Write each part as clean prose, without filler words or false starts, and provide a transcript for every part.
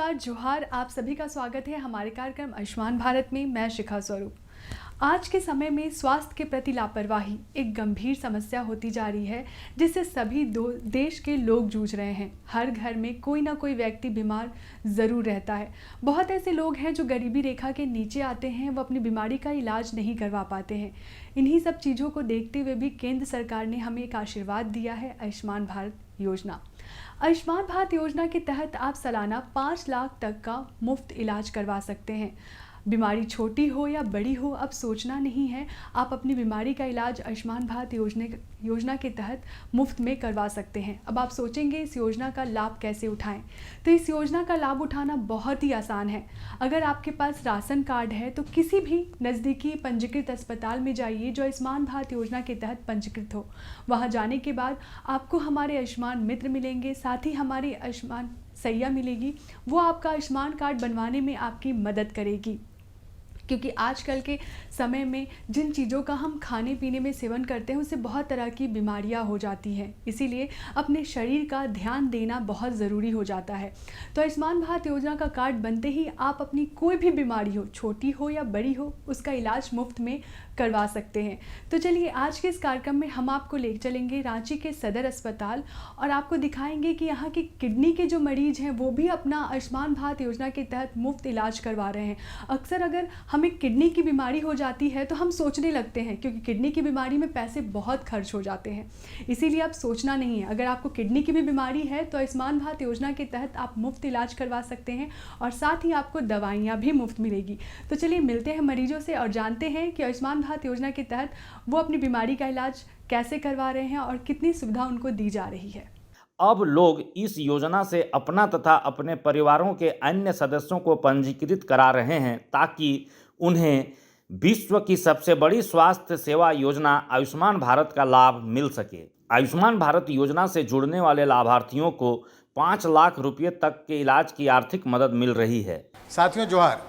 नमस्कार जोहार, आप सभी का स्वागत है हमारे कार्यक्रम आयुष्मान भारत में। मैं शिखा स्वरूप। आज के समय में स्वास्थ्य के प्रति लापरवाही एक गंभीर समस्या होती जा रही है, जिससे सभी देश के लोग जूझ रहे हैं। हर घर में कोई ना कोई व्यक्ति बीमार ज़रूर रहता है। बहुत ऐसे लोग हैं जो गरीबी रेखा के नीचे आते हैं, वो अपनी बीमारी का इलाज नहीं करवा पाते हैं। इन्हीं सब चीज़ों को देखते हुए भी केंद्र सरकार ने हमें एक आशीर्वाद दिया है, आयुष्मान भारत योजना। आयुष्मान भारत योजना के तहत आप सालाना 5 लाख तक का मुफ्त इलाज करवा सकते हैं। बीमारी छोटी हो या बड़ी हो, अब सोचना नहीं है। आप अपनी बीमारी का इलाज आयुष्मान भारत योजना के तहत मुफ्त में करवा सकते हैं। अब आप सोचेंगे इस योजना का लाभ कैसे उठाएं, तो इस योजना का लाभ उठाना बहुत ही आसान है। अगर आपके पास राशन कार्ड है तो किसी भी नज़दीकी पंजीकृत अस्पताल में जाइए जो आयुष्मान भारत योजना के तहत पंजीकृत हो। वहां जाने के बाद आपको हमारे आयुष्मान मित्र मिलेंगे, साथ ही हमारी आयुष्मान सैया मिलेगी। वो आपका आयुष्मान कार्ड बनवाने में आपकी मदद करेगी, क्योंकि आजकल के समय में जिन चीज़ों का हम खाने पीने में सेवन करते हैं उससे बहुत तरह की बीमारियां हो जाती हैं। इसीलिए अपने शरीर का ध्यान देना बहुत ज़रूरी हो जाता है। तो आयुष्मान भारत योजना का कार्ड बनते ही आप अपनी कोई भी बीमारी हो, छोटी हो या बड़ी हो, उसका इलाज मुफ्त में करवा सकते हैं। तो चलिए आज के इस कार्यक्रम में हम आपको ले चलेंगे रांची के सदर अस्पताल और आपको दिखाएंगे कि यहाँ की किडनी के जो मरीज हैं वो भी अपना आयुष्मान भारत योजना के तहत मुफ्त इलाज करवा रहे हैं। अक्सर अगर हमें किडनी की बीमारी हो जाती है तो हम सोचने लगते हैं, क्योंकि किडनी की बीमारी में पैसे बहुत खर्च हो जाते हैं। इसीलिए आप सोचना नहीं है। अगर आपको किडनी की भी बीमारी है तो आयुष्मान भारत योजना के तहत आप मुफ्त इलाज करवा सकते हैं और साथ ही आपको दवाइयाँ भी मुफ्त मिलेगी। तो चलिए मिलते हैं मरीजों से और जानते हैं कि आयुष्मान भारत योजना के तहत वो अपनी बीमारी का इलाज कैसे करवा रहे हैं और कितनी सुविधा उनको दी जा रही है। अब लोग इस योजना से अपना तथा अपने परिवारों के अन्य सदस्यों को पंजीकृत करा रहे हैं, ताकि उन्हें विश्व की सबसे बड़ी स्वास्थ्य सेवा योजना आयुष्मान भारत का लाभ मिल सके। आयुष्मान भारत योजना से जुड़ने वाले लाभार्थियों को 5 लाख रुपये तक के इलाज की आर्थिक मदद मिल रही है। साथियों जोहार,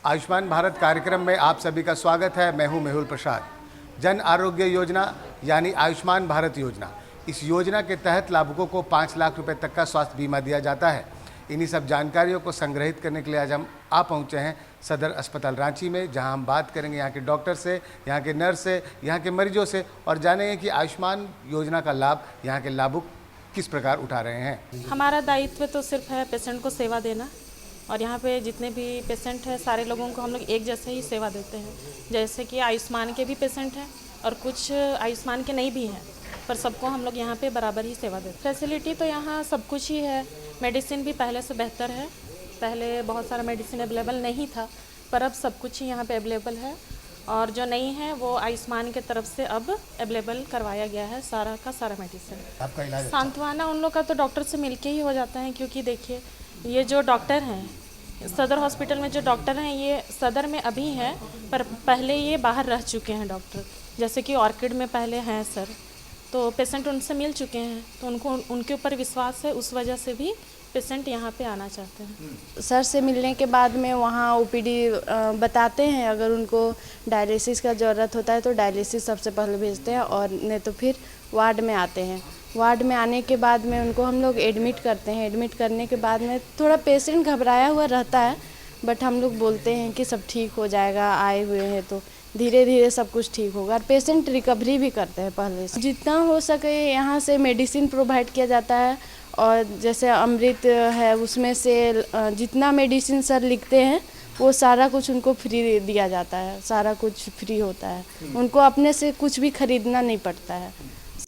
आयुष्मान भारत कार्यक्रम में आप सभी का स्वागत है। मैं हूं मेहुल प्रसाद। जन आरोग्य योजना यानी आयुष्मान भारत योजना, इस योजना के तहत लाभुकों को 5 लाख रुपए तक का स्वास्थ्य बीमा दिया जाता है। इन्हीं सब जानकारियों को संग्रहित करने के लिए आज हम पहुंचे हैं सदर अस्पताल रांची में, जहां हम बात करेंगे यहाँ के डॉक्टर से, यहाँ के नर्स से, यहाँ के मरीजों से और जानेंगे कि आयुष्मान योजना का लाभ यहाँ के लाभुक किस प्रकार उठा रहे हैं। हमारा दायित्व तो सिर्फ है पेशेंट को सेवा देना, और यहाँ पे जितने भी पेशेंट हैं सारे लोगों को हम लोग एक जैसे ही सेवा देते हैं। जैसे कि आयुष्मान के भी पेशेंट हैं और कुछ आयुष्मान के नहीं भी हैं, पर सबको हम लोग यहाँ पे बराबर ही सेवा देते हैं। फैसिलिटी तो यहाँ सब कुछ ही है। मेडिसिन भी पहले से बेहतर है। पहले बहुत सारा मेडिसिन अवेलेबल नहीं था, पर अब सब कुछ ही यहाँ पे अवेलेबल है, और जो नहीं है वो आयुष्मान के तरफ से अब अवेलेबल करवाया गया है सारा का सारा मेडिसिन। आपका इलाज सांत्वना उन लोग का तो डॉक्टर से मिलके ही हो जाता है, क्योंकि देखिए ये जो डॉक्टर हैं सदर हॉस्पिटल में, जो डॉक्टर हैं ये सदर में अभी हैं, पर पहले ये बाहर रह चुके हैं डॉक्टर। जैसे कि ऑर्किड में पहले हैं सर, तो पेशेंट उनसे मिल चुके हैं, तो उनको उनके ऊपर विश्वास है, उस वजह से भी पेशेंट यहाँ पे आना चाहते हैं। सर से मिलने के बाद में वहाँ ओपीडी बताते हैं। अगर उनको डायलिसिस का ज़रूरत होता है तो डायलिसिस सबसे पहले भेजते हैं, और नहीं तो फिर वार्ड में आते हैं। वार्ड में आने के बाद में उनको हम लोग एडमिट करते हैं। एडमिट करने के बाद में थोड़ा पेशेंट घबराया हुआ रहता है, बट हम लोग बोलते हैं कि सब ठीक हो जाएगा, आए हुए हैं तो धीरे धीरे सब कुछ ठीक होगा। और पेशेंट रिकवरी भी करते हैं पहले से। जितना हो सके यहाँ से मेडिसिन प्रोवाइड किया जाता है, और जैसे अमृत है उसमें से जितना मेडिसिन सर लिखते हैं वो सारा कुछ उनको फ्री दिया जाता है। सारा कुछ फ्री होता है, उनको अपने से कुछ भी खरीदना नहीं पड़ता है।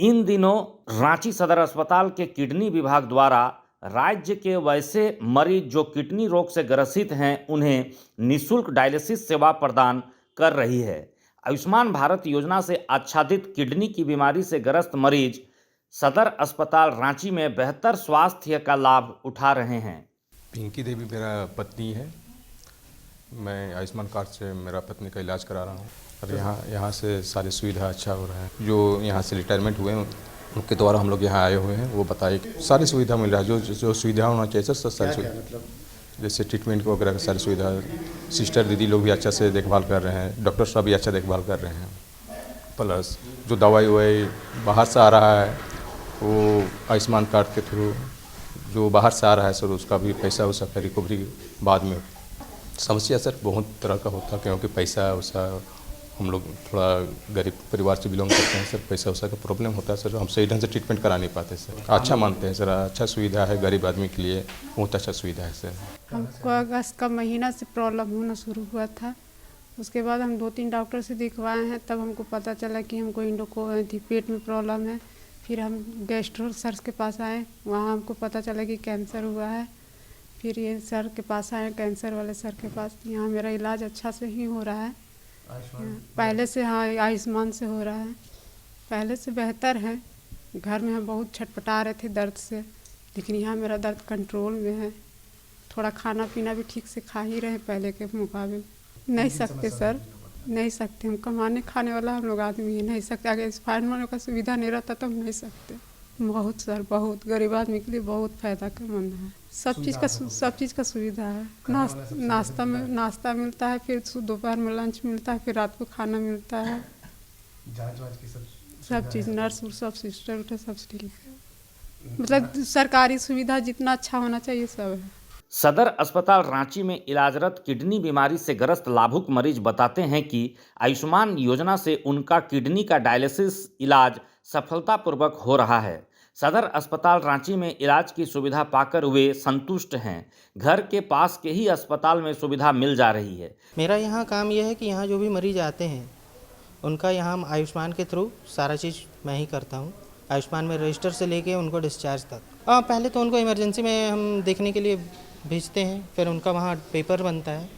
इन दिनों रांची सदर अस्पताल के किडनी विभाग द्वारा राज्य के वैसे मरीज जो किडनी रोग से ग्रसित हैं उन्हें निःशुल्क डायलिसिस सेवा प्रदान कर रही है। आयुष्मान भारत योजना से आच्छादित किडनी की बीमारी से ग्रस्त मरीज सदर अस्पताल रांची में बेहतर स्वास्थ्य का लाभ उठा रहे हैं। पिंकी देवी मेरा पत्नी है। मैं आयुष्मान कार्ड से मेरा पत्नी का इलाज करा रहा हूँ, और यहाँ से सारी सुविधा अच्छा हो रहा है। जो यहाँ से रिटायरमेंट हुए हैं उनके द्वारा हम लोग यहाँ आए हुए हैं, वो बताए सारी सुविधा मिल रहा है। जो सुविधा होना चाहिए सर, सारी सुविधा, जैसे ट्रीटमेंट वगैरह की सारी सुविधा। सिस्टर दीदी लोग भी अच्छा से देखभाल कर रहे हैं, डॉक्टर साहब भी अच्छा देखभाल कर रहे हैं। प्लस जो दवाई बाहर से आ रहा है वो आयुष्मान कार्ड के थ्रू जो बाहर से आ रहा है सर उसका भी पैसा वैसा का रिकवरी बाद में समस्या सर बहुत तरह का होता है, क्योंकि पैसा वैसा हम लोग थोड़ा गरीब परिवार से बिलोंग करते हैं सर, पैसा वैसा का प्रॉब्लम होता है सर, हम सही ढंग से ट्रीटमेंट करा नहीं पाते सर। अच्छा मानते हैं सर, अच्छा सुविधा है गरीब आदमी के लिए, बहुत अच्छा सुविधा है सर। हमको अगस्त का महीना से प्रॉब्लम होना शुरू हुआ था। उसके बाद हम 2-3 डॉक्टर से दिखवाए हैं, तब हमको पता चला कि हमको पेट में प्रॉब्लम है। फिर हम गैस्ट्रो सर के पास आए, वहाँ हमको पता चला कि कैंसर हुआ है। फिर ये सर के पास आए, कैंसर वाले सर के पास। यहाँ मेरा इलाज अच्छा से ही हो रहा है पहले से। हाँ, आयुष्मान से हो रहा है, पहले से बेहतर है। घर में हम बहुत छटपटा रहे थे दर्द से, लेकिन यहाँ मेरा दर्द कंट्रोल में है। थोड़ा खाना पीना भी ठीक से खा ही रहे पहले के मुकाबले। नहीं सकते सर, नहीं सकते, हम कमाने खाने वाला हम लोग आदमी है, नहीं सकते। अगर स्पाइन वालों का सुविधा नहीं रहता तो हम नहीं सकते। बहुत सर, बहुत गरीब आदमी के लिए बहुत फ़ायदा का मंद है। सब चीज़ का सुविधा है। नाश्ता मिलता है, फिर दोपहर में लंच मिलता है, फिर रात को खाना मिलता है। जांच की सब चीज़, नर्स और सब सिस्टर उटर सब ठीक है। मतलब सरकारी सुविधा जितना अच्छा होना चाहिए सब है। सदर अस्पताल रांची में इलाजरत किडनी बीमारी से ग्रस्त लाभुक मरीज बताते हैं कि आयुष्मान योजना से उनका किडनी का डायलिसिस इलाज सफलतापूर्वक हो रहा है। सदर अस्पताल रांची में इलाज की सुविधा पाकर वे संतुष्ट हैं। घर के पास के ही अस्पताल में सुविधा मिल जा रही है। मेरा यहाँ काम यह है कि यहाँ जो भी मरीज आते हैं उनका यहाँ आयुष्मान के थ्रू सारा चीज़ मैं ही करता हूँ। आयुष्मान में रजिस्टर से लेके उनको डिस्चार्ज तक। पहले तो उनको इमरजेंसी में हम देखने के लिए भेजते हैं, फिर उनका वहाँ पेपर बनता है,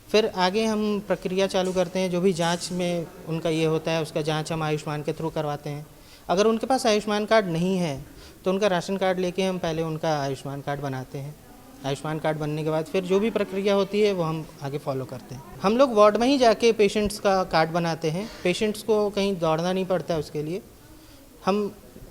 फिर आगे हम प्रक्रिया चालू करते हैं। जो भी जांच में उनका ये होता है उसका जांच हम आयुष्मान के थ्रू करवाते हैं। अगर उनके पास आयुष्मान कार्ड नहीं है तो उनका राशन कार्ड लेके हम पहले उनका आयुष्मान कार्ड बनाते हैं। आयुष्मान कार्ड बनने के बाद फिर जो भी प्रक्रिया होती है वो हम आगे फॉलो करते हैं। हम लोग वार्ड में ही जाके पेशेंट्स का कार्ड बनाते हैं। पेशेंट्स को कहीं दौड़ना नहीं पड़ता है, उसके लिए हम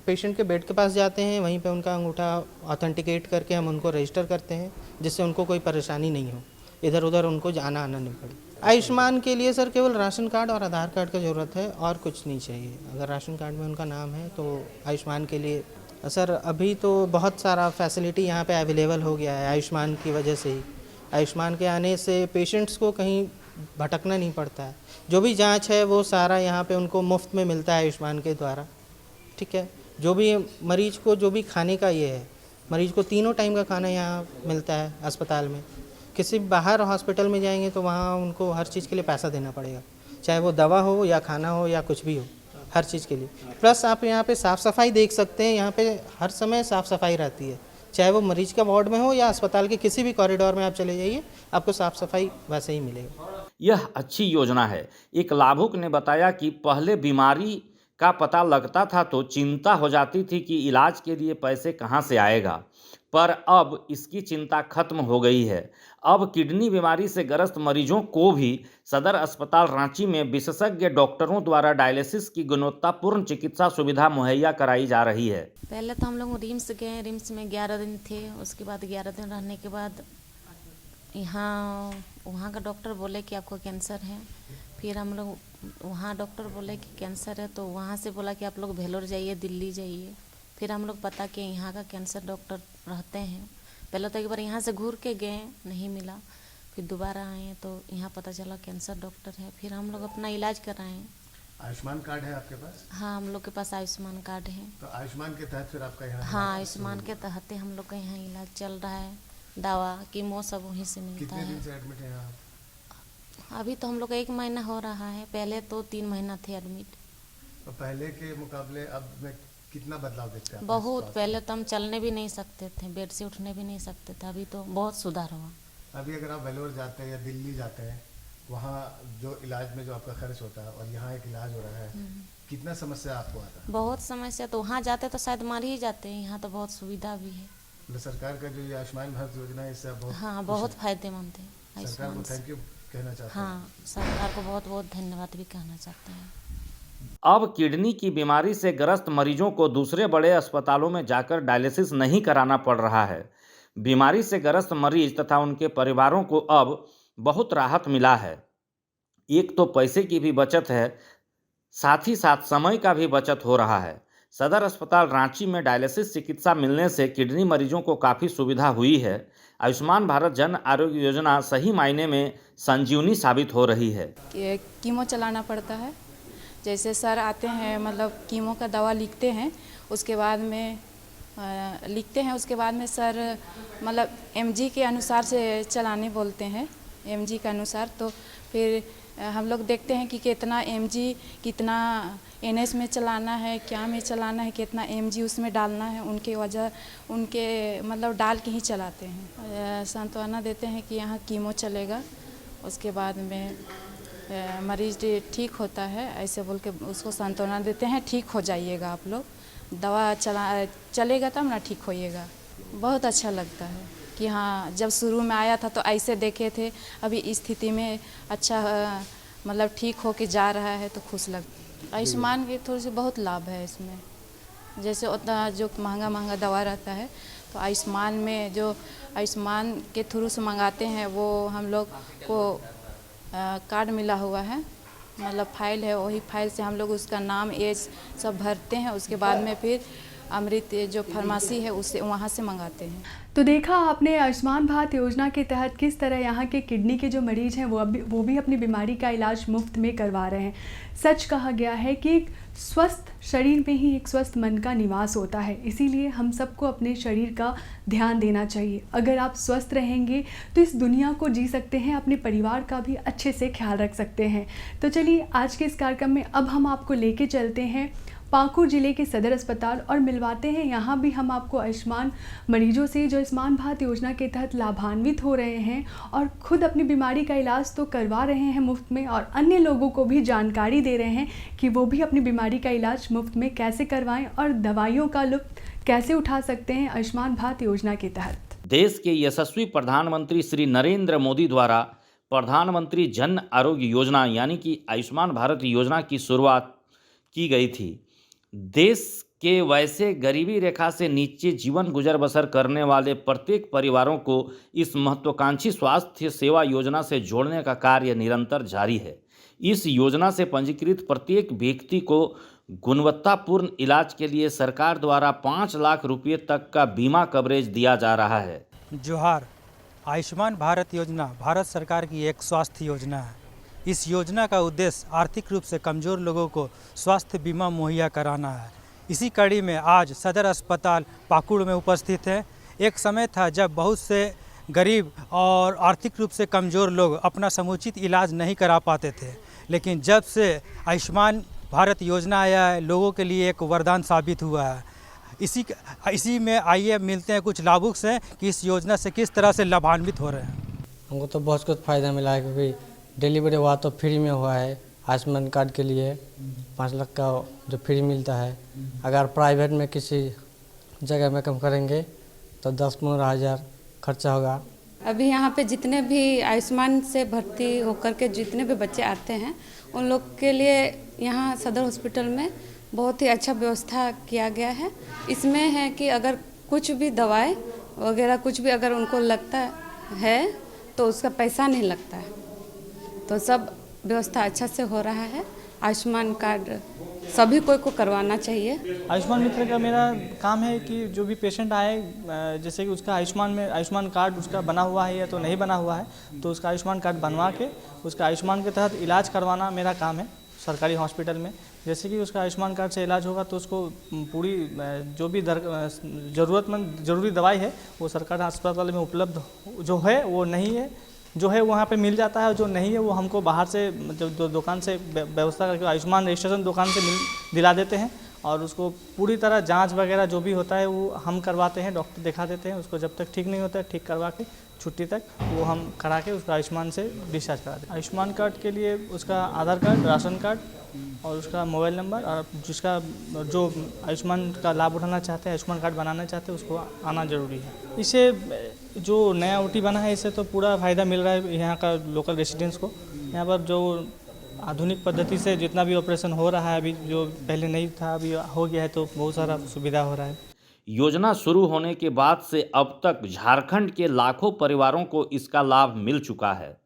पेशेंट के बेड के पास जाते हैं, वहीं पे उनका अंगूठा ऑथेंटिकेट करके हम उनको रजिस्टर करते हैं, जिससे उनको कोई परेशानी नहीं हो, इधर उधर उनको जाना आना नहीं पड़े। आयुष्मान के लिए सर केवल राशन कार्ड और आधार कार्ड की ज़रूरत है और कुछ नहीं चाहिए। अगर राशन कार्ड में उनका नाम है तो आयुष्मान के लिए सर अभी तो बहुत सारा फैसिलिटी यहाँ पे अवेलेबल हो गया है आयुष्मान की वजह से ही। आयुष्मान के आने से पेशेंट्स को कहीं भटकना नहीं पड़ता है। जो भी जाँच है वो सारा यहाँ पर उनको मुफ्त में मिलता है आयुष्मान के द्वारा, ठीक है। जो भी मरीज को जो भी खाने का ये है, मरीज को 3 टाइम का खाना यहाँ मिलता है अस्पताल में। किसी बाहर हॉस्पिटल में जाएंगे तो वहाँ उनको हर चीज़ के लिए पैसा देना पड़ेगा, चाहे वो दवा हो या खाना हो या कुछ भी हो, हर चीज़ के लिए। प्लस आप यहाँ पे साफ़ सफाई देख सकते हैं, यहाँ पे हर समय साफ़ सफाई रहती है, चाहे वो मरीज का वार्ड में हो या अस्पताल के किसी भी कॉरिडोर में आप चले जाइए, आपको साफ़ सफाई वैसे ही मिलेगा। यह अच्छी योजना है। एक लाभुक ने बताया कि पहले बीमारी का पता लगता था तो चिंता हो जाती थी कि इलाज के लिए पैसे कहाँ से आएगा, पर अब इसकी चिंता खत्म हो गई है। अब किडनी बीमारी से ग्रस्त मरीजों को भी सदर अस्पताल रांची में विशेषज्ञ डॉक्टरों द्वारा डायलिसिस की गुणवत्तापूर्ण चिकित्सा सुविधा मुहैया कराई जा रही है। पहले तो हम लोग रिम्स गए, रिम्स में 11 दिन थे। उसके बाद 11 दिन रहने के बाद वहाँ का डॉक्टर बोले कि आपको कैंसर है। फिर हम लोग वहाँ डॉक्टर बोले कि कैंसर है, तो वहाँ से बोला कि आप लोग भेलोर जाइए, दिल्ली जाइए। फिर हम लोग पता कि यहाँ का कैंसर डॉक्टर रहते हैं। पहले तो एक बार यहाँ से घूर के गए, नहीं मिला, फिर दोबारा आए तो यहाँ पता चला कैंसर डॉक्टर है। फिर हम लोग अपना इलाज कराएँ। आयुष्मान कार्ड है आपके पास? हाँ, हम लोग के पास आयुष्मान कार्ड है। तो आयुष्मान के तहत फिर आपका यहाँ? हाँ, आयुष्मान के तहत हम लोग का यहाँ इलाज चल रहा है। दवा कीमो सब वहीं से मिलता कितने है। दिन से एडमिट हैं आप? अभी तो हम लोग का 1 महीना हो रहा है, पहले तो 3 महीना थे एडमिट। तो पहले के मुकाबले अब में कितना बदलाव देखते हैं? बहुत। पहले तो हम चलने भी नहीं सकते थे, बेड से उठने भी नहीं सकते थे, अभी तो बहुत सुधार हुआ। अभी अगर आप वेलोर जाते हैं या दिल्ली जाते हैं, वहाँ जो इलाज में जो आपका खर्च होता है और यहाँ एक इलाज हो रहा है, कितना समस्या आपको आता है? बहुत समस्या। तो वहाँ जाते तो शायद मर ही जाते हैं, यहाँ तो बहुत सुविधा भी है। सरकार का जो ये आयुष्मान भारत योजना है, इससे आप बहुत हाँ, बहुत फायदेमंद है सरकार को आयुष्मान से। थैंक यू कहना चाहते हैं? हाँ, सरकार को बहुत बहुत धन्यवाद भी कहना चाहते हैं। अब किडनी की बीमारी से ग्रस्त मरीजों को दूसरे बड़े अस्पतालों में जाकर डायलिसिस नहीं कराना पड़ रहा है। बीमारी से ग्रस्त मरीज तथा उनके परिवारों को अब बहुत राहत मिला है। एक तो पैसे की भी बचत है, साथ ही साथ समय का भी बचत हो रहा है। सदर अस्पताल रांची में डायलिसिस चिकित्सा मिलने से किडनी मरीजों को काफ़ी सुविधा हुई है। आयुष्मान भारत जन आरोग्य योजना सही मायने में संजीवनी साबित हो रही है। कीमो चलाना पड़ता है, जैसे सर आते हैं मतलब कीमो का दवा लिखते हैं, उसके बाद में उसके बाद में सर मतलब एमजी के अनुसार से चलाने बोलते हैं, एमजी के अनुसार। तो फिर हम लोग देखते हैं कि कितना एमजी, कितना एनएस में चलाना है, क्या में चलाना है, कितना एमजी उसमें डालना है, उनके मतलब डाल के ही चलाते हैं। सांत्वना देते हैं कि यहाँ कीमो चलेगा, उसके बाद में मरीज ठीक होता है, ऐसे बोल के उसको सांत्वना देते हैं, ठीक हो जाइएगा आप लोग, दवा चलेगा तब ना ठीक होइएगा। बहुत अच्छा लगता है कि हाँ, जब शुरू में आया था तो ऐसे देखे थे, अभी इस स्थिति में अच्छा मतलब ठीक हो के जा रहा है तो खुश लगता है। आयुष्मान के थोड़ी सी बहुत लाभ है इसमें, जैसे उतना जो महंगा दवा रहता है तो आयुष्मान में जो आयुष्मान के थ्रू से मंगाते हैं वो हम लोग को कार्ड मिला हुआ है, मतलब फाइल है, वही फाइल से हम लोग उसका नाम एज सब भरते हैं, उसके बाद में फिर अमृत जो फार्मेसी है उससे वहाँ से मंगाते हैं। तो देखा आपने आयुष्मान भारत योजना के तहत किस तरह यहाँ के किडनी के जो मरीज हैं वो भी अपनी बीमारी का इलाज मुफ्त में करवा रहे हैं। सच कहा गया है कि एक स्वस्थ शरीर में ही एक स्वस्थ मन का निवास होता है, इसीलिए हम सबको अपने शरीर का ध्यान देना चाहिए। अगर आप स्वस्थ रहेंगे तो इस दुनिया को जी सकते हैं, अपने परिवार का भी अच्छे से ख्याल रख सकते हैं। तो चलिए आज के इस कार्यक्रम में अब हम आपको लेके चलते हैं पाकुड़ जिले के सदर अस्पताल और मिलवाते हैं यहाँ भी हम आपको आयुष्मान मरीजों से जो आयुष्मान भारत योजना के तहत लाभान्वित हो रहे हैं और खुद अपनी बीमारी का इलाज तो करवा रहे हैं मुफ्त में, और अन्य लोगों को भी जानकारी दे रहे हैं कि वो भी अपनी बीमारी का इलाज मुफ्त में कैसे करवाएं और दवाइयों का लुत्फ कैसे उठा सकते हैं आयुष्मान भारत योजना के तहत। देश के यशस्वी प्रधानमंत्री श्री नरेंद्र मोदी द्वारा प्रधानमंत्री जन आरोग्य योजना यानी कि आयुष्मान भारत योजना की शुरुआत की गई थी। देश के वैसे गरीबी रेखा से नीचे जीवन गुजर बसर करने वाले प्रत्येक परिवारों को इस महत्वाकांक्षी स्वास्थ्य सेवा योजना से जोड़ने का कार्य निरंतर जारी है। इस योजना से पंजीकृत प्रत्येक व्यक्ति को गुणवत्तापूर्ण इलाज के लिए सरकार द्वारा 5 लाख रुपये तक का बीमा कवरेज दिया जा रहा है। जोहार। आयुष्मान भारत योजना भारत सरकार की एक स्वास्थ्य योजना है। इस योजना का उद्देश्य आर्थिक रूप से कमज़ोर लोगों को स्वास्थ्य बीमा मुहैया कराना है। इसी कड़ी में आज सदर अस्पताल पाकुड़ में उपस्थित है। एक समय था जब बहुत से गरीब और आर्थिक रूप से कमज़ोर लोग अपना समुचित इलाज नहीं करा पाते थे, लेकिन जब से आयुष्मान भारत योजना आया है लोगों के लिए एक वरदान साबित हुआ है। इसी में आइए मिलते हैं कुछ लाभुक से कि इस योजना से किस तरह से लाभान्वित हो रहे हैं। हमको तो बहुत कुछ फ़ायदा मिला है, क्योंकि डिलीवरी हुआ तो फ्री में हुआ है। आयुष्मान कार्ड के लिए 5 लाख का जो फ्री मिलता है। अगर प्राइवेट में किसी जगह में कम करेंगे तो 10-15 हज़ार खर्चा होगा। अभी यहाँ पे जितने भी आयुष्मान से भर्ती होकर के जितने भी बच्चे आते हैं उन लोग के लिए यहाँ सदर हॉस्पिटल में बहुत ही अच्छा व्यवस्था किया गया है। इसमें है कि अगर कुछ भी दवाई वगैरह कुछ भी अगर उनको लगता है तो उसका पैसा नहीं लगता है, तो सब व्यवस्था अच्छा से हो रहा है। आयुष्मान कार्ड सभी को करवाना चाहिए। आयुष्मान मित्र का मेरा काम है कि जो भी पेशेंट आए, जैसे कि उसका आयुष्मान कार्ड उसका बना हुआ है या तो नहीं बना हुआ है, तो उसका आयुष्मान कार्ड बनवा के उसका आयुष्मान के तहत इलाज करवाना मेरा काम है सरकारी हॉस्पिटल में। जैसे कि उसका आयुष्मान कार्ड से इलाज होगा तो उसको पूरी जो भी ज़रूरी दवाई है वो सरकारी अस्पताल में उपलब्ध जो है वो नहीं है, जो है वहाँ पे मिल जाता है, जो नहीं है वो हमको बाहर से जो दुकान से व्यवस्था करके आयुष्मान रजिस्ट्रेशन दुकान से दिला देते हैं, और उसको पूरी तरह जांच वगैरह जो भी होता है वो हम करवाते हैं, डॉक्टर दिखा देते हैं उसको। जब तक ठीक नहीं होता है ठीक करवा के छुट्टी तक वो हम करा के उसका आयुष्मान से डिस्चार्ज करा देते हैं। आयुष्मान कार्ड के लिए उसका आधार कार्ड, राशन कार्ड और उसका मोबाइल नंबर, और जिसका जो आयुष्मान का लाभ उठाना चाहते हैं, आयुष्मान कार्ड बनाना चाहते हैं, उसको आना ज़रूरी है। इससे जो नया OT बना है इससे तो पूरा फ़ायदा मिल रहा है यहाँ का लोकल रेसिडेंट्स को। यहाँ पर जो आधुनिक पद्धति से जितना भी ऑपरेशन हो रहा है अभी, जो पहले नहीं था अभी हो गया है, तो बहुत सारा सुविधा हो रहा है। योजना शुरू होने के बाद से अब तक झारखंड के लाखों परिवारों को इसका लाभ मिल चुका है।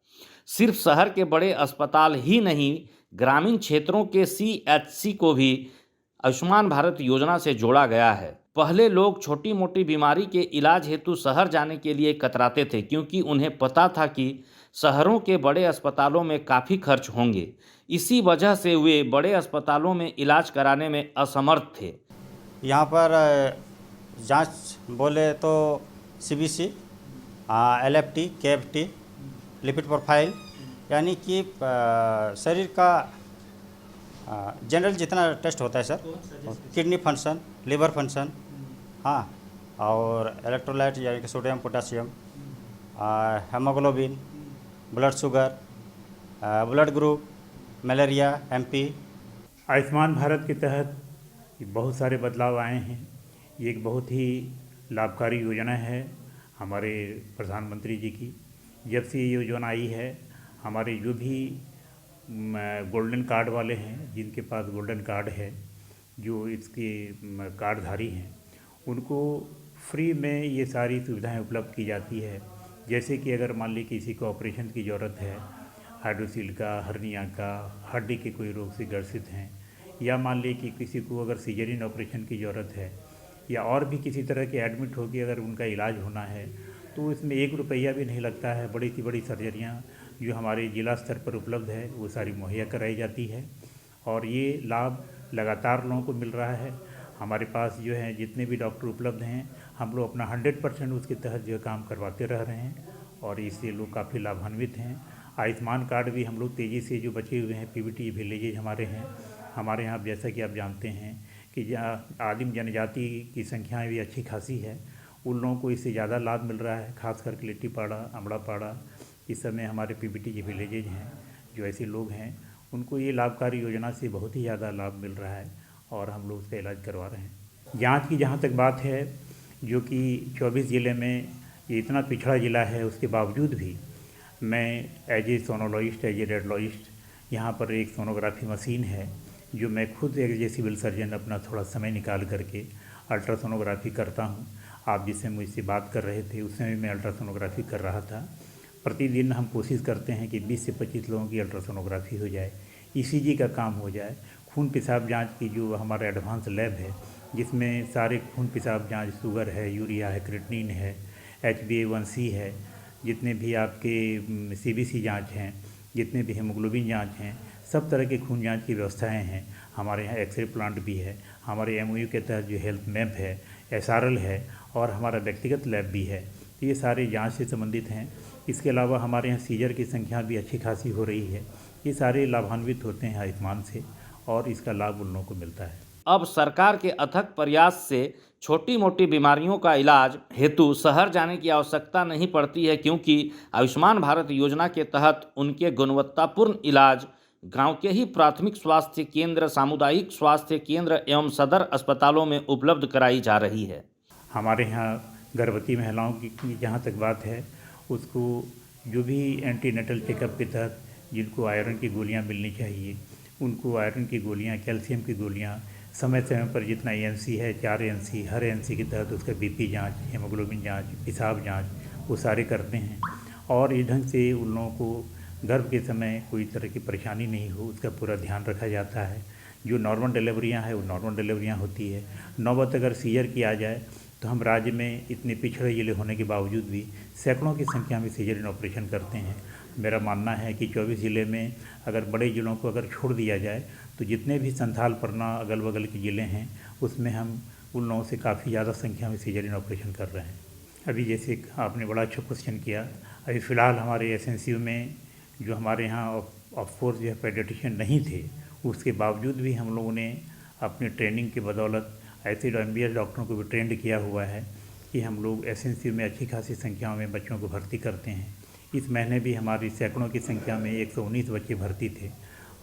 सिर्फ शहर के बड़े अस्पताल ही नहीं, ग्रामीण क्षेत्रों के CHC को भी आयुष्मान भारत योजना से जोड़ा गया है। पहले लोग छोटी मोटी बीमारी के इलाज हेतु शहर जाने के लिए कतराते थे, क्योंकि उन्हें पता था कि शहरों के बड़े अस्पतालों में काफ़ी खर्च होंगे। इसी वजह से वे बड़े अस्पतालों में इलाज कराने में असमर्थ थे। यहाँ पर जांच बोले तो CBC, LFT, KFT, lipid profile, यानी कि शरीर का जनरल जितना टेस्ट होता है sir, kidney function, liver function, हाँ, और इलेक्ट्रोलाइट यानी कि sodium, potassium, haemoglobin, blood sugar, blood group, malaria, MP। Ayushman Bharat के तहत बहुत सारे बदलाव आए हैं। ये एक बहुत ही लाभकारी योजना है हमारे प्रधानमंत्री जी की। जब से ये योजना आई है, हमारे जो भी गोल्डन कार्ड वाले हैं, जिनके पास गोल्डन कार्ड है, जो इसके कार्डधारी हैं, उनको फ्री में ये सारी सुविधाएं उपलब्ध की जाती है। जैसे कि अगर मान ली किसी को ऑपरेशन की ज़रूरत है, हाइड्रोसील का, हर्निया का, हड्डी के कोई रोग से ग्रसित हैं, या मान ली कि किसी को अगर सीजरियन ऑपरेशन की ज़रूरत है, या और भी किसी तरह के एडमिट होकर अगर उनका इलाज होना है, तो इसमें 1 रुपया भी नहीं लगता है। बड़ी सी बड़ी सर्जरियाँ जो हमारे जिला स्तर पर उपलब्ध है, वो सारी मुहैया कराई जाती है, और ये लाभ लगातार लोगों को मिल रहा है। हमारे पास जो है जितने भी डॉक्टर उपलब्ध हैं, हम लोग अपना 100% उसके तहत जो है काम करवाते रह रहे हैं, और इससे लोग काफ़ी लाभान्वित हैं। आयुष्मान कार्ड भी हम लोग तेज़ी से जो बचे हुए हैं PBT विलेजेज हमारे हैं, हमारे यहाँ जैसा कि आप जानते हैं कि जहाँ आदिम जनजाति की संख्याएँ भी अच्छी खासी है, उन लोगों को इससे ज़्यादा लाभ मिल रहा है। खास करके लिट्टीपाड़ा, अमड़ापाड़ा, इस समय हमारे PBT के विलेजेज हैं, जो ऐसे लोग हैं, उनको ये लाभकारी योजना से बहुत ही ज़्यादा लाभ मिल रहा है, और हम लोग उसका इलाज करवा रहे हैं। जांच की जहाँ तक बात है, जो कि 24 ज़िले में ये इतना पिछड़ा ज़िला है, उसके बावजूद भी मैं as a sonologist, as a radiologist, यहाँ पर एक सोनोग्राफी मशीन है, जो मैं खुद एक जे सिविल सर्जन अपना थोड़ा समय निकाल करके अल्ट्रासोनोग्राफी करता हूँ। आप जिससे मुझसे बात कर रहे थे, उस समय मैं अल्ट्रासोनोग्राफी कर रहा था। प्रतिदिन हम कोशिश करते हैं कि 20 से 25 लोगों की अल्ट्रासोनोग्राफी हो जाए, ECG का काम हो जाए, खून पेशाब जांच की जो हमारा एडवांस लैब है, जिसमें सारे खून पेशाब जांच, शुगर है, यूरिया है, क्रिएटिनिन है, HbA1c है, जितने भी आपके CBC जांच हैं, जितने भी हेमोग्लोबिन जांच हैं, सब तरह के खून जांच की व्यवस्थाएं हैं। हमारे यहाँ एक्सरे प्लांट भी है, हमारे MOU के तहत जो हेल्थ मैप है, SRL है, और हमारा व्यक्तिगत लैब भी है। तो ये सारे जांच से संबंधित हैं। इसके अलावा हमारे यहाँ सीजर की संख्या भी अच्छी खासी हो रही है। ये सारे लाभान्वित होते हैं आयुष्मान से, और इसका लाभ उन लोगों को मिलता है। अब सरकार के अथक प्रयास से छोटी मोटी बीमारियों का इलाज हेतु शहर जाने की आवश्यकता नहीं पड़ती है, क्योंकि आयुष्मान भारत योजना के तहत उनके गुणवत्तापूर्ण इलाज गांव के ही प्राथमिक स्वास्थ्य केंद्र, सामुदायिक स्वास्थ्य केंद्र एवं सदर अस्पतालों में उपलब्ध कराई जा रही है। हमारे यहाँ गर्भवती महिलाओं की जहाँ तक बात है, उसको जो भी एंटीनेटल चेकअप के तहत जिनको आयरन की गोलियाँ मिलनी चाहिए, उनको आयरन की गोलियाँ, कैल्शियम की गोलियाँ समय समय पर, जितना ANC है, 4 ANC, हर ANC के तहत उसका BP जांच, हेमोग्लोबिन जांच, पेशाब जांच, वो सारे करते हैं। और इस ढंग से उन लोगों को गर्भ के समय कोई तरह की परेशानी नहीं हो, उसका पूरा ध्यान रखा जाता है। जो नॉर्मल डिलीवरियाँ हैं, वो नॉर्मल डिलीवरियाँ होती है। नौबत अगर सीजर की आ जाए, तो हम राज्य में इतने पिछड़े जिले होने के बावजूद भी सैकड़ों की संख्या में सीजरियन ऑपरेशन करते हैं। मेरा मानना है कि 24 ज़िले में अगर बड़े ज़िलों को अगर छोड़ दिया जाए, तो जितने भी संथाल, परना, अगल बगल के ज़िले हैं, उसमें हम उन लोगों से काफ़ी ज़्यादा संख्या में सीजरियन ऑपरेशन कर रहे हैं। अभी जैसे आपने बड़ा अच्छा क्वेश्चन किया, अभी फ़िलहाल हमारे SNCU में जो हमारे यहाँ ऑफकोर्स जो है पेडियाट्रिशियन नहीं थे, उसके बावजूद भी हम लोगों ने अपनी ट्रेनिंग की बदौलत ऐसे MBBS डॉक्टरों को भी ट्रेंड किया हुआ है कि हम लोग SNCU में अच्छी खासी संख्याओं में बच्चों को भर्ती करते हैं। इस महीने भी हमारी सैकड़ों की संख्या में 119 बच्चे भर्ती थे,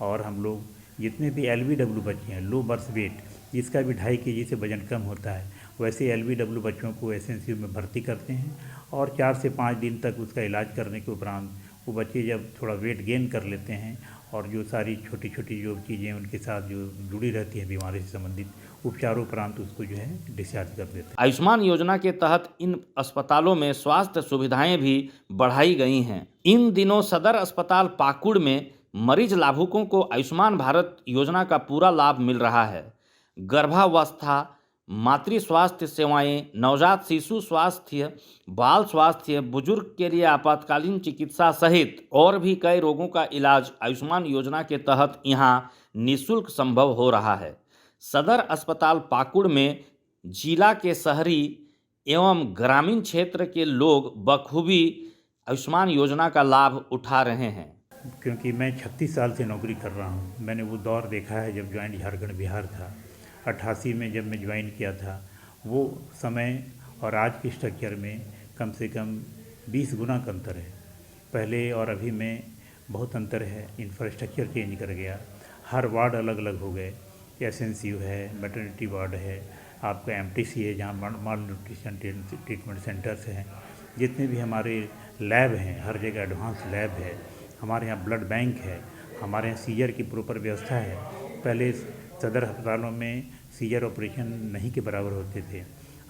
और हम लोग जितने भी LBW बच्चे हैं, लो बर्थ वेट, जिसका भी 2.5 kg से वजन कम होता है, वैसे LBW बच्चों को SNCU में भर्ती करते हैं, और 4 से 5 दिन तक उसका इलाज करने के उपरांत वो बच्चे जब थोड़ा वेट गेन कर लेते हैं, और जो सारी छोटी छोटी जो चीज़ें उनके साथ जो जुड़ी रहती हैं बीमारी से संबंधित, उपचारों उपरांत उसको जो है डिस्चार्ज कर देते हैं। आयुष्मान योजना के तहत इन अस्पतालों में स्वास्थ्य सुविधाएं भी बढ़ाई गई हैं। इन दिनों सदर अस्पताल पाकुड़ में मरीज लाभुकों को आयुष्मान भारत योजना का पूरा लाभ मिल रहा है। गर्भावस्था, मातृ स्वास्थ्य सेवाएं, नवजात शिशु स्वास्थ्य, बाल स्वास्थ्य, बुजुर्ग के लिए आपातकालीन चिकित्सा सहित और भी कई रोगों का इलाज आयुष्मान योजना के तहत यहां निःशुल्क संभव हो रहा है। सदर अस्पताल पाकुड़ में जिला के शहरी एवं ग्रामीण क्षेत्र के लोग बखूबी आयुष्मान योजना का लाभ उठा रहे हैं। क्योंकि मैं 36 साल से नौकरी कर रहा हूं, मैंने वो दौर देखा है जब ज्वाइंट झारखंड बिहार था। 88 में जब मैं ज्वाइन किया था, वो समय और आज के स्ट्रक्चर में कम से कम 20 गुना का अंतर है। पहले और अभी में बहुत अंतर है। इंफ्रास्ट्रक्चर चेंज कर गया, हर वार्ड अलग अलग हो गए। एसएनसीयू है, मैटरनिटी वार्ड है, आपका एमटीसी है जहाँ माल न्यूट्रिशन ट्रीटमेंट सेंटर्स हैं, जितने भी हमारे लैब हैं, हर जगह एडवांस लैब है। हमारे यहाँ ब्लड बैंक है, हमारे यहाँ सीजर की प्रॉपर व्यवस्था है। पहले सदर अस्पतालों में सीजर ऑपरेशन नहीं के बराबर होते थे,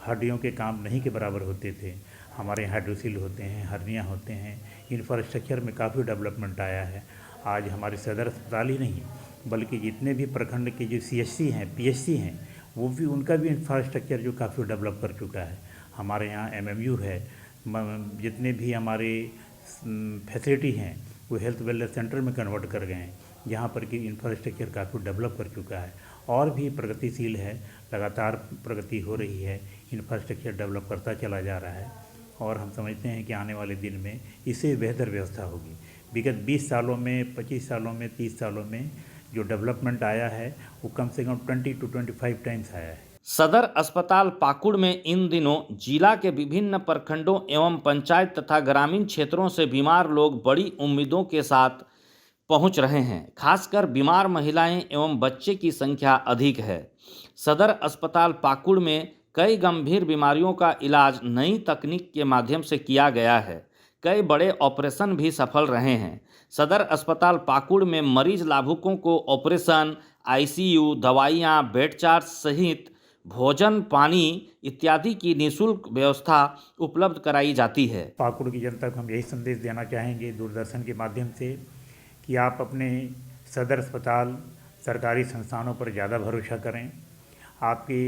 हड्डियों के काम नहीं के बराबर होते थे। हमारे यहाँ हाइड्रोसिल होते हैं, हर्निया होते हैं। इंफ्रास्ट्रक्चर में काफ़ी डेवलपमेंट आया है। आज हमारे सदर अस्पताल ही नहीं बल्कि जितने भी प्रखंड के जो सीएचसी हैं, पीएचसी हैं, वो भी उनका भी इंफ्रास्ट्रक्चर जो काफ़ी डेवलप कर चुका है। हमारे यहाँ एमएमयू है, जितने भी हमारे फैसिलिटी हैं वो हेल्थ वेलनेस सेंटर में कन्वर्ट कर गए हैं, जहाँ पर कि इंफ्रास्ट्रक्चर काफ़ी डेवलप कर चुका है और भी प्रगतिशील है। लगातार प्रगति हो रही है, इंफ्रास्ट्रक्चर डेवलप करता चला जा रहा है और हम समझते हैं कि आने वाले दिन में इससे बेहतर व्यवस्था होगी। विगत 20 सालों में, 25 सालों में, 30 सालों में जो डेवलपमेंट आया है वो कम से कम 20 to 25 टाइम्स आया है। सदर अस्पताल पाकुड़ में इन दिनों जिला के विभिन्न प्रखंडों एवं पंचायत तथा ग्रामीण क्षेत्रों से बीमार लोग बड़ी उम्मीदों के साथ पहुंच रहे हैं। खासकर बीमार महिलाएं एवं बच्चे की संख्या अधिक है। सदर अस्पताल पाकुड़ में कई गंभीर बीमारियों का इलाज नई तकनीक के माध्यम से किया गया है। कई बड़े ऑपरेशन भी सफल रहे हैं। सदर अस्पताल पाकुड़ में मरीज लाभुकों को ऑपरेशन, आईसीयू, दवाइयाँ, बेड चार्ज सहित भोजन, पानी इत्यादि की निःशुल्क व्यवस्था उपलब्ध कराई जाती है। पाकुड़ की जनता को हम यही संदेश देना चाहेंगे दूरदर्शन के माध्यम से कि आप अपने सदर अस्पताल, सरकारी संस्थानों पर ज़्यादा भरोसा करें। आपके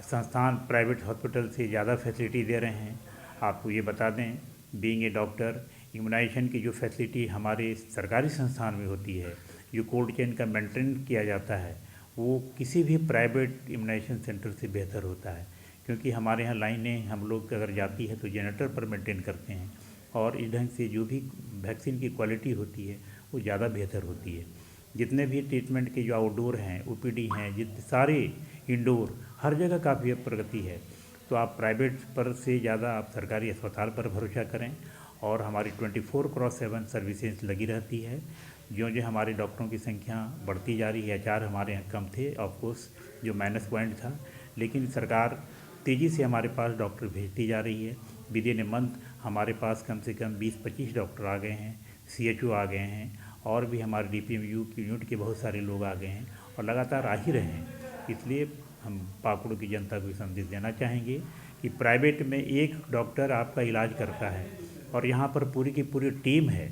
संस्थान प्राइवेट हॉस्पिटल से ज़्यादा फैसिलिटी दे रहे हैं। आपको ये बता दें, बीइंग ए डॉक्टर, इम्यूनाइजेशन की जो फैसिलिटी हमारे सरकारी संस्थान में होती है, जो कोल्ड चेन का मेंटेन किया जाता है, वो किसी भी प्राइवेट इम्यूनाइजेशन सेंटर से बेहतर होता है। क्योंकि हमारे यहाँ लाइनें हम लोग अगर जाती है तो जनरेटर पर मेंटेन करते हैं और इस ढंग से जो भी वैक्सीन की क्वालिटी होती है वो ज़्यादा बेहतर होती है। जितने भी ट्रीटमेंट के जो आउटडोर हैं, ओपीडी हैं, जितने सारे इंडोर, हर जगह काफ़ी प्रगति है। तो आप प्राइवेट पर से ज़्यादा आप सरकारी अस्पताल पर भरोसा करें और हमारी 24/7 सर्विसेज लगी रहती है। जो हमारे डॉक्टरों की संख्या बढ़ती जा रही है। HR हमारे यहाँ कम थे, ऑफकोर्स जो माइनस पॉइंट था, लेकिन सरकार तेज़ी से हमारे पास डॉक्टर भेजती जा रही है। विद इन ए मंथ हमारे पास कम से कम 20-25 डॉक्टर आ गए हैं, CHO आ गए हैं और भी हमारे DPMU की यूनिट के बहुत सारे लोग आ गए हैं और लगातार आ ही रहे हैं। इसलिए हम पाकुड़ की जनता को संदेश देना चाहेंगे कि प्राइवेट में एक डॉक्टर आपका इलाज करता है और यहाँ पर पूरी की पूरी टीम है,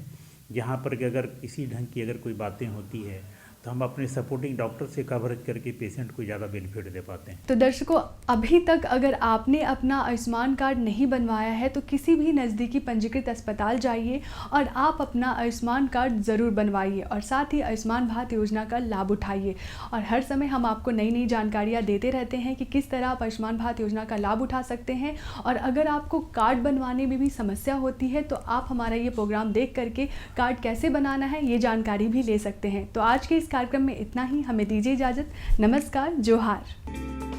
जहाँ पर कि अगर इसी ढंग की अगर कोई बातें होती है तो हम अपने सपोर्टिंग डॉक्टर से कवरेज करके पेशेंट को ज़्यादा बेनिफिट दे पाते हैं। तो दर्शकों, अभी तक अगर आपने अपना आयुष्मान कार्ड नहीं बनवाया है तो किसी भी नज़दीकी पंजीकृत अस्पताल जाइए और आप अपना आयुष्मान कार्ड ज़रूर बनवाइए और साथ ही आयुष्मान भारत योजना का लाभ उठाइए। और हर समय हम आपको नई नई जानकारियाँ देते रहते हैं कि किस तरह आप आयुष्मान भारत योजना का लाभ उठा सकते हैं। और अगर आपको कार्ड बनवाने में भी समस्या होती है तो आप हमारा ये प्रोग्राम देख करके कार्ड कैसे बनाना है ये जानकारी भी ले सकते हैं। तो आज के इस कार्यक्रम में इतना ही। हमें दीजिए इजाज़त। नमस्कार, जोहार।